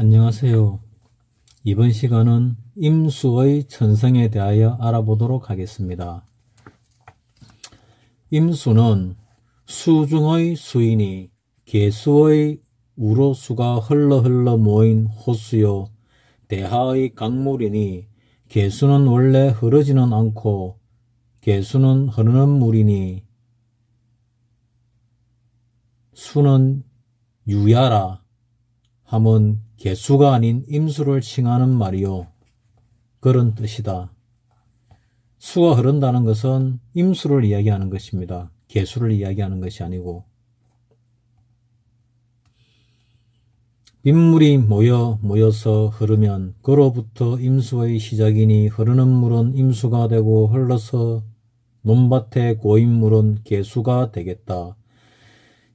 안녕하세요. 이번 시간은 임수의 천성에 대하여 알아보도록 하겠습니다. 임수는 수중의 수이니 개수의 우로수가 흘러 모인 호수요 대하의 강물이니 개수는 원래 흐르지는 않고 개수는 흐르는 물이니 수는 유야라 함은 개수가 아닌 임수를 칭하는 말이요. 그런 뜻이다. 수가 흐른다는 것은 임수를 이야기하는 것입니다. 개수를 이야기하는 것이 아니고. 빗물이 모여서 흐르면 그로부터 임수의 시작이니 흐르는 물은 임수가 되고 흘러서 논밭에 고인 물은 개수가 되겠다.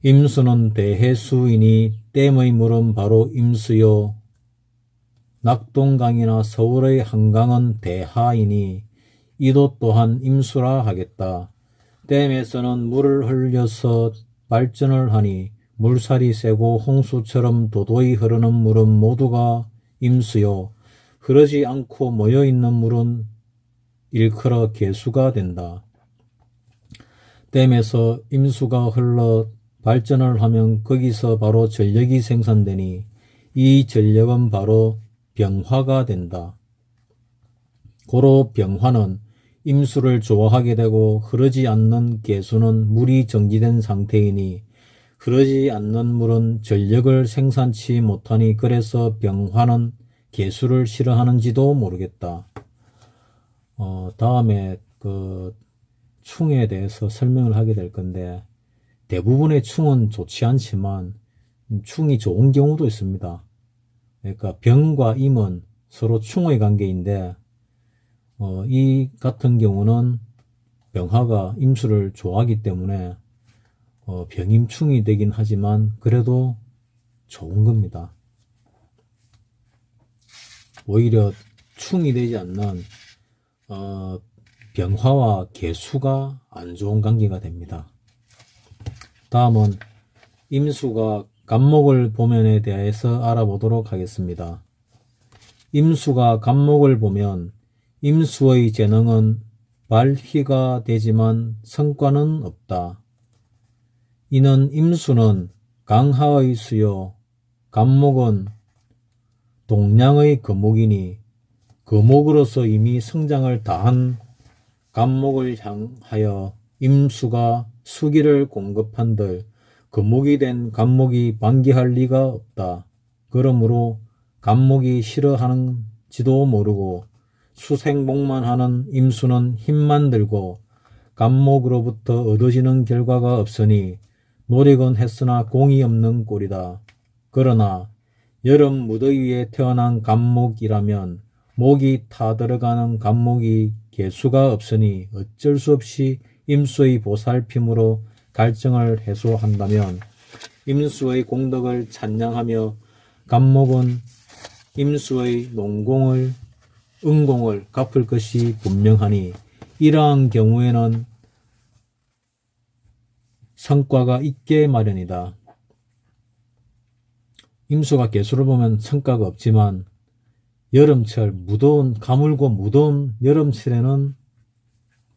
임수는 대해수이니 댐의 물은 바로 임수요. 낙동강이나 서울의 한강은 대하이니 이도 또한 임수라 하겠다. 댐에서는 물을 흘려서 발전을 하니 물살이 세고 홍수처럼 도도히 흐르는 물은 모두가 임수요. 흐르지 않고 모여있는 물은 일컬어 개수가 된다. 댐에서 임수가 흘러 발전을 하면 거기서 바로 전력이 생산되니 이 전력은 바로 병화가 된다. 고로 병화는 임수를 좋아하게 되고 흐르지 않는 개수는 물이 정지된 상태이니 흐르지 않는 물은 전력을 생산치 못하니 그래서 병화는 개수를 싫어하는지도 모르겠다. 다음에 충에 대해서 설명을 하게 될 건데 대부분의 충은 좋지 않지만 충이 좋은 경우도 있습니다. 그러니까 병과 임은 서로 충의 관계인데 이 같은 경우는 병화가 임수를 좋아하기 때문에 병임충이 되긴 하지만 그래도 좋은 겁니다. 오히려 충이 되지 않는 병화와 개수가 안 좋은 관계가 됩니다. 다음은 임수가 간목을 보면에 대해서 알아보도록 하겠습니다. 임수가 간목을 보면 임수의 재능은 발휘가 되지만 성과는 없다. 이는 임수는 강하의 수요 간목은 동량의 거목이니 거목으로서 이미 성장을 다한 간목을 향하여 임수가 수기를 공급한들 거목이 된 간목이 반기할 리가 없다. 그러므로 간목이 싫어하는지도 모르고 수생복만 하는 임수는 힘만 들고 간목으로부터 얻어지는 결과가 없으니 노력은 했으나 공이 없는 꼴이다. 그러나 여름 무더위에 태어난 간목이라면 목이 타들어가는 간목이 개수가 없으니 어쩔 수 없이 임수의 보살핌으로 갈증을 해소한다면 임수의 공덕을 찬양하며 간목은 임수의 농공을 은공을 갚을 것이 분명하니 이러한 경우에는 성과가 있게 마련이다. 임수가 개수를 보면 성과가 없지만 여름철 가물고 무더운 여름철에는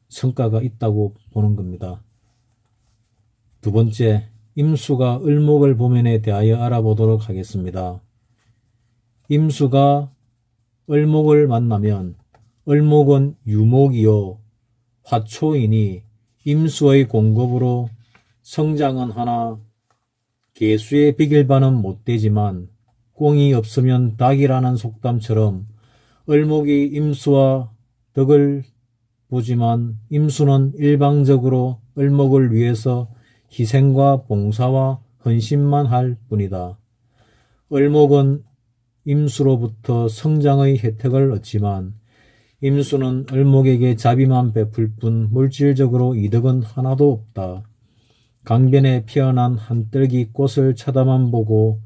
성과가 있다고 보는 겁니다. 두 번째, 임수가 을목을 보면에 대하여 알아보도록 하겠습니다. 임수가 을목을 만나면 을목은 유목이요 화초이니 임수의 공급으로 성장은 하나 개수의 비길바는 못되지만 꽁이 없으면 닭이라는 속담처럼 을목이 임수와 덕을 보지만 임수는 일방적으로 을목을 위해서 희생과 봉사와 헌신만 할 뿐이다. 을목은 임수로부터 성장의 혜택을 얻지만 임수는 을목에게 자비만 베풀 뿐 물질적으로 이득은 하나도 없다. 강변에 피어난 한떨기 꽃을 쳐다만 보고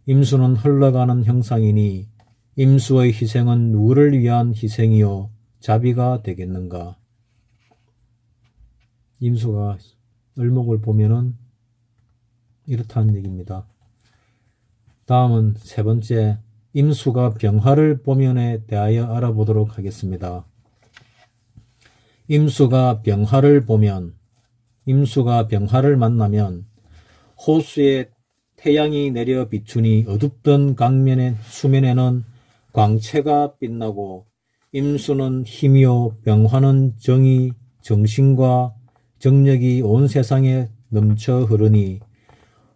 임수는 흘러가는 형상이니 임수의 희생은 누구를 위한 희생이요 자비가 되겠는가. 임수가 을목을 보면은 이렇다는 얘기입니다. 다음은 세 번째, 임수가 병화를 보면에 대하여 알아보도록 하겠습니다. 임수가 병화를 만나면 호수에 태양이 내려 비추니 어둡던 강면의 수면에는 광채가 빛나고 임수는 힘이요 병화는 정이, 정신과 정력이 온 세상에 넘쳐 흐르니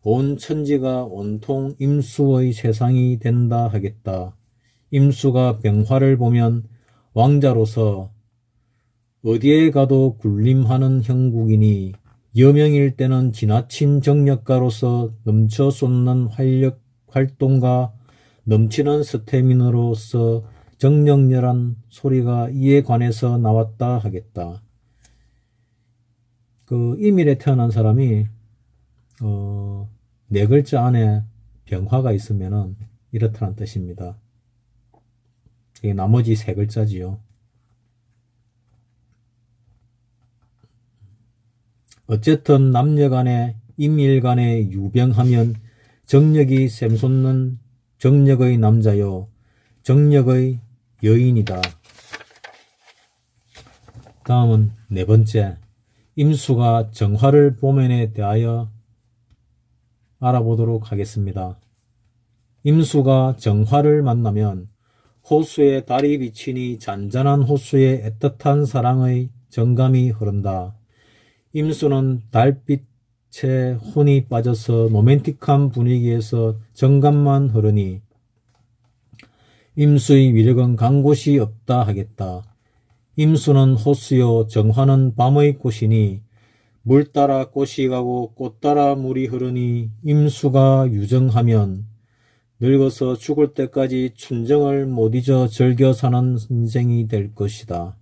온 천지가 온통 임수의 세상이 된다 하겠다. 임수가 병화를 보면 왕자로서 어디에 가도 군림하는 형국이니 여명일 때는 지나친 정력가로서 넘쳐 쏟는 활동가 넘치는 스태미너로서 정력렬한 소리가 이에 관해서 나왔다 하겠다. 그 임일에 태어난 사람이 네 글자 안에 병화가 있으면은 이렇다는 뜻입니다. 이게 나머지 세 글자지요. 어쨌든 남녀간에 임일간에 유병하면 정력이 샘솟는 정력의 남자요 정력의 여인이다. 다음은 네 번째, 임수가 정화를 보면에 대하여 알아보도록 하겠습니다. 임수가 정화를 만나면 호수에 달이 비치니 잔잔한 호수에 애틋한 사랑의 정감이 흐른다. 임수는 달빛에 혼이 빠져서 로맨틱한 분위기에서 정감만 흐르니 임수의 위력은 간 곳이 없다 하겠다. 임수는 호수요 정화는 밤의 꽃이니 물 따라 꽃이 가고 꽃 따라 물이 흐르니 임수가 유정하면 늙어서 죽을 때까지 춘정을 못 잊어 즐겨 사는 인생이 될 것이다.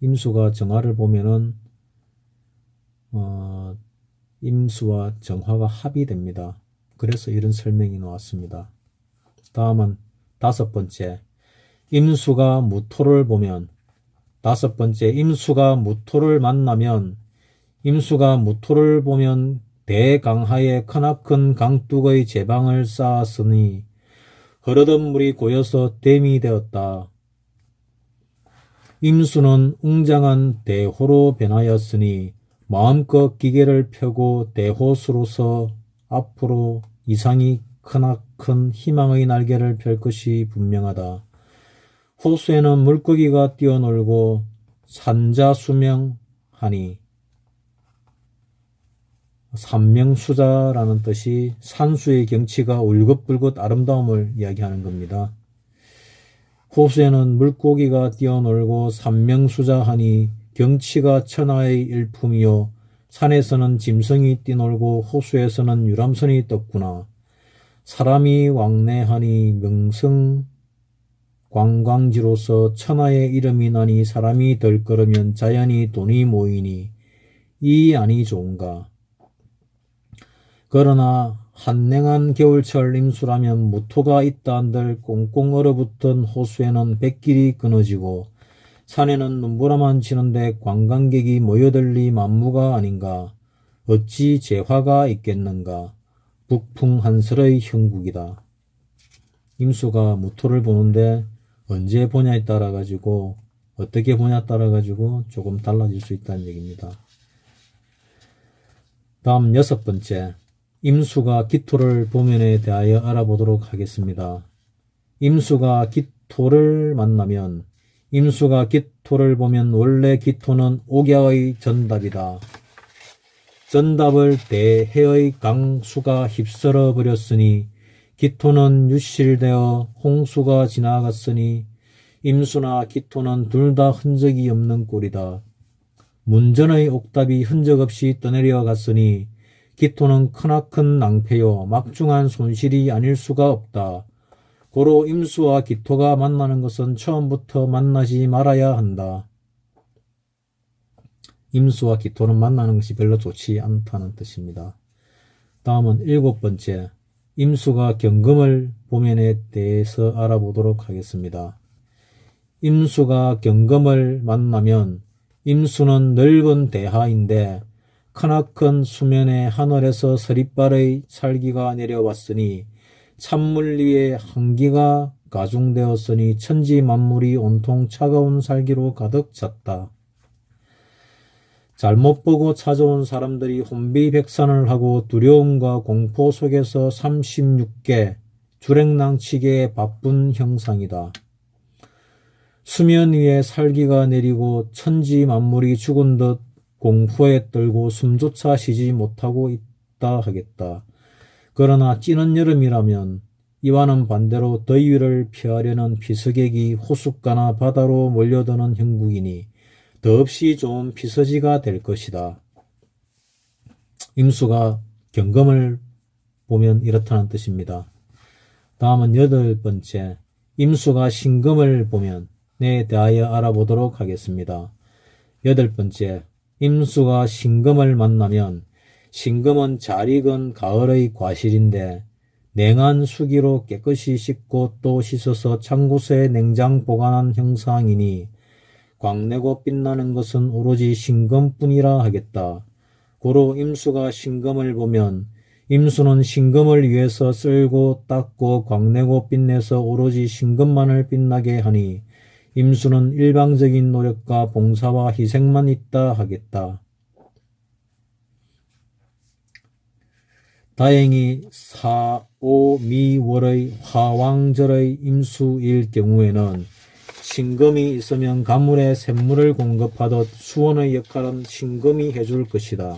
임수가 정화를 보면은 임수와 정화가 합이 됩니다. 그래서 이런 설명이 나왔습니다. 다음은 다섯 번째, 임수가 무토를 보면, 다섯 번째, 임수가 무토를 만나면, 임수가 무토를 보면 대강하에 크나큰 강둑의 제방을 쌓았으니 흐르던 물이 고여서 댐이 되었다. 임수는 웅장한 대호로 변하였으니 마음껏 기계를 펴고 대호수로서 앞으로 이상이 크나큰 희망의 날개를 펼 것이 분명하다. 호수에는 물고기가 뛰어놀고 산자수명하니, 산명수자라는 뜻이 산수의 경치가 울긋불긋 아름다움을 이야기하는 겁니다. 호수에는 물고기가 뛰어놀고 산명수자하니 경치가 천하의 일품이요 산에서는 짐승이 뛰놀고 호수에서는 유람선이 떴구나. 사람이 왕래하니 명성 관광지로서 천하의 이름이 나니 사람이 덜걸으면 자연히 돈이 모이니 이 아니 좋은가. 그러나 한냉한 겨울철 임수라면 무토가 있다 한들 꽁꽁 얼어붙은 호수에는 백길이 끊어지고 산에는 눈보라만 치는데 관광객이 모여들리 만무가 아닌가. 어찌 재화가 있겠는가. 북풍한설의 형국이다. 임수가 무토를 보는데 언제 보냐에 따라 가지고 어떻게 보냐에 따라 가지고 조금 달라질 수 있다는 얘기입니다. 다음 여섯 번째, 임수가 기토를 보면에 대하여 알아보도록 하겠습니다. 임수가 기토를 만나면, 임수가 기토를 보면 원래 기토는 옥야의 전답이다. 전답을 대해의 강수가 휩쓸어 버렸으니 기토는 유실되어 홍수가 지나갔으니 임수나 기토는 둘 다 흔적이 없는 꼴이다. 문전의 옥답이 흔적 없이 떠내려 갔으니 기토는 크나큰 낭패요 막중한 손실이 아닐 수가 없다. 고로 임수와 기토가 만나는 것은 처음부터 만나지 말아야 한다. 임수와 기토는 만나는 것이 별로 좋지 않다는 뜻입니다. 다음은 일곱 번째, 임수가 경금을 보면에 대해서 알아보도록 하겠습니다. 임수가 경금을 만나면 임수는 넓은 대하인데 크나큰 수면의 하늘에서 서리빨의 살기가 내려왔으니 찬물 위에 한기가 가중되었으니 천지 만물이 온통 차가운 살기로 가득 찼다. 잘못 보고 찾아온 사람들이 혼비백산을 하고 두려움과 공포 속에서 36개 주랭랑치기에 바쁜 형상이다. 수면 위에 살기가 내리고 천지 만물이 죽은 듯 공포에 떨고 숨조차 쉬지 못하고 있다 하겠다. 그러나 찌는 여름이라면 이와는 반대로 더위를 피하려는 피서객이 호숫가나 바다로 몰려드는 형국이니 더없이 좋은 피서지가 될 것이다. 임수가 경금을 보면 이렇다는 뜻입니다. 다음은 8번째, 임수가 신금을 보면 에 대하여 알아보도록 하겠습니다. 8번째, 임수가 신금을 만나면 신금은 잘 익은 가을의 과실인데 냉한 수기로 깨끗이 씻고 또 씻어서 찬 곳에 냉장 보관한 형상이니 광내고 빛나는 것은 오로지 신금뿐이라 하겠다. 고로 임수가 신금을 보면 임수는 신금을 위해서 쓸고 닦고 광내고 빛내서 오로지 신금만을 빛나게 하니 임수는 일방적인 노력과 봉사와 희생만 있다 하겠다. 다행히 4, 5, 미, 월의 화왕절의 임수일 경우에는 신금이 있으면 가물에 샘물을 공급하듯 수원의 역할은 신금이 해줄 것이다.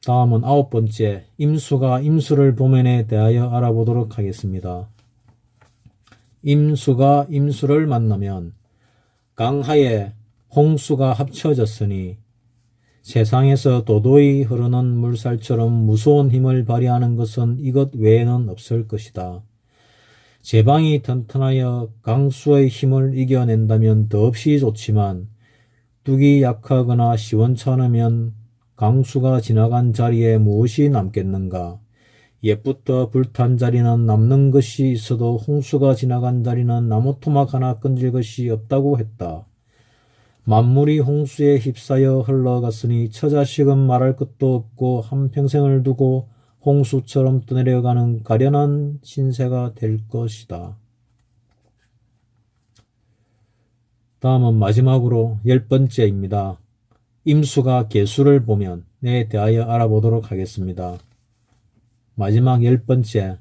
다음은 9번째, 임수가 임수를 보면에 대하여 알아보도록 하겠습니다. 임수가 임수를 만나면 강하에 홍수가 합쳐졌으니 세상에서 도도히 흐르는 물살처럼 무서운 힘을 발휘하는 것은 이것 외에는 없을 것이다. 제방이 튼튼하여 강수의 힘을 이겨낸다면 더없이 좋지만 뚝이 약하거나 시원찮으면 강수가 지나간 자리에 무엇이 남겠는가. 옛부터 불탄 자리는 남는 것이 있어도 홍수가 지나간 자리는 나무 토막 하나 건질 것이 없다고 했다. 만물이 홍수에 휩싸여 흘러갔으니 처자식은 말할 것도 없고 한평생을 두고 홍수처럼 떠내려가는 가련한 신세가 될 것이다. 다음은 마지막으로 10번째입니다. 임수가 계수를 보면에 대하여 알아보도록 하겠습니다. 마지막 10번째,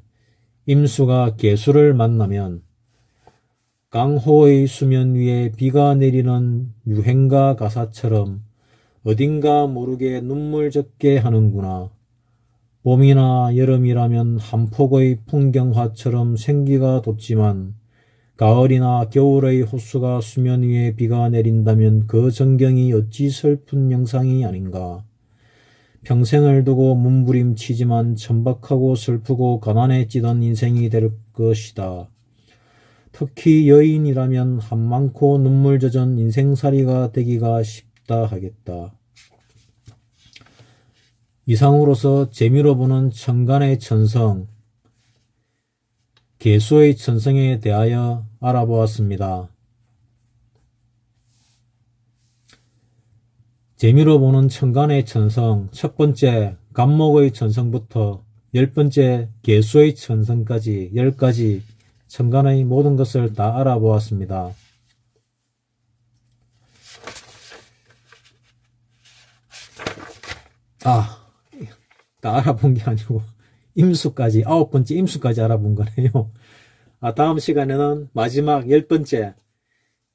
임수가 계수를 만나면 강호의 수면 위에 비가 내리는 유행가 가사처럼 어딘가 모르게 눈물 젖게 하는구나. 봄이나 여름이라면 한 폭의 풍경화처럼 생기가 돋지만 가을이나 겨울의 호수가 수면 위에 비가 내린다면 그 전경이 어찌 슬픈 영상이 아닌가. 평생을 두고 몸부림치지만 천박하고 슬프고 가난해지던 인생이 될 것이다. 특히 여인이라면 한많고 눈물 젖은 인생살이가 되기가 쉽다 하겠다. 이상으로서 재미로 보는 천간의 천성, 계수의 천성에 대하여 알아보았습니다. 재미로 보는 천간의 천성, 첫 번째 간목의 천성부터 10번째 계수의 천성까지 10가지 천간의 모든 것을 다 알아보았습니다. 다 알아본 게 아니고 임수까지 9번째 임수까지 알아본 거네요. 다음 시간에는 마지막 10번째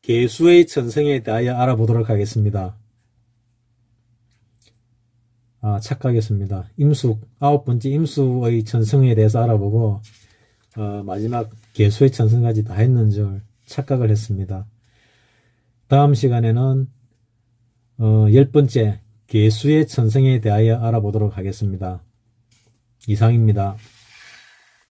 계수의 천성에 대하여 알아보도록 하겠습니다. 착각했습니다. 임수 9번째 임수의 천성에 대해서 알아보고 마지막 계수의 천성까지 다 했는 줄 착각을 했습니다. 다음 시간에는 10번째 계수의 천성에 대하여 알아보도록 하겠습니다. 이상입니다.